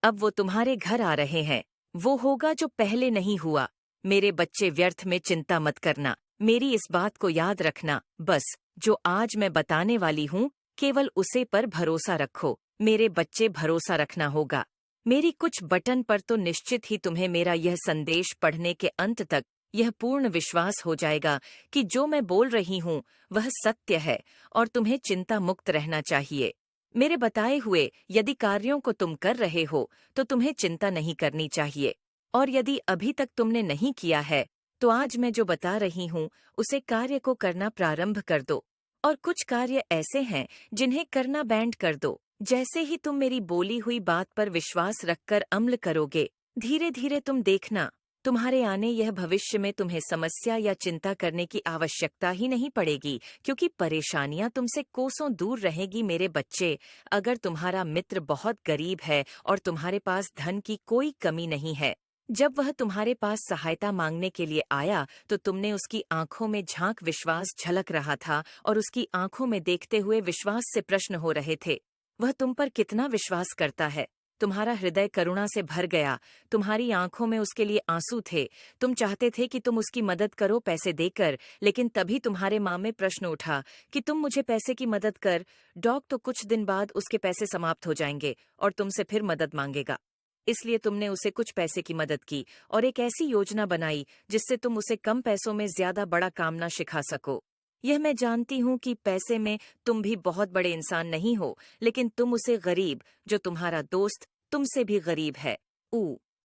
अब वो तुम्हारे घर आ रहे हैं। वो होगा जो पहले नहीं हुआ। मेरे बच्चे, व्यर्थ में चिंता मत करना। मेरी इस बात को याद रखना। बस जो आज मैं बताने वाली हूँ, केवल उसे पर भरोसा रखो। मेरे बच्चे, भरोसा रखना होगा। मेरी कुछ बटन पर तो निश्चित ही तुम्हें मेरा यह संदेश पढ़ने के अंत तक यह पूर्ण विश्वास हो जाएगा कि जो मैं बोल रही हूँ वह सत्य है और तुम्हें चिंता मुक्त रहना चाहिए। मेरे बताए हुए यदि कार्यों को तुम कर रहे हो तो तुम्हें चिंता नहीं करनी चाहिए। और यदि अभी तक तुमने नहीं किया है तो आज मैं जो बता रही हूँ उसे कार्य को करना प्रारंभ कर दो। और कुछ कार्य ऐसे हैं जिन्हें करना बैंड कर दो। जैसे ही तुम मेरी बोली हुई बात पर विश्वास रखकर अमल करोगे, धीरे धीरे तुम देखना, तुम्हारे आने यह भविष्य में तुम्हें समस्या या चिंता करने की आवश्यकता ही नहीं पड़ेगी, क्योंकि परेशानियां तुमसे कोसों दूर रहेगी। मेरे बच्चे, अगर तुम्हारा मित्र बहुत गरीब है और तुम्हारे पास धन की कोई कमी नहीं है, जब वह तुम्हारे पास सहायता मांगने के लिए आया तो तुमने उसकी आंखों में झांक विश्वास झलक रहा था और उसकी आंखों में देखते हुए विश्वास से प्रश्न हो रहे थे, वह तुम पर कितना विश्वास करता है। तुम्हारा हृदय करुणा से भर गया। तुम्हारी आंखों में उसके लिए आंसू थे। तुम चाहते थे कि तुम उसकी मदद करो पैसे देकर, लेकिन तभी तुम्हारे मां में प्रश्न उठा कि तुम मुझे पैसे की मदद कर, डॉग तो कुछ दिन बाद उसके पैसे समाप्त हो जाएंगे और तुमसे फिर मदद मांगेगा। इसलिए तुमने उसे कुछ पैसे की मदद की और एक ऐसी योजना बनाई जिससे तुम उसे कम पैसों में ज्यादा बड़ा काम ना सिखा सको। यह मैं जानती हूँ कि पैसे में तुम भी बहुत बड़े इंसान नहीं हो, लेकिन तुम उसे गरीब, जो तुम्हारा दोस्त तुमसे भी गरीब है,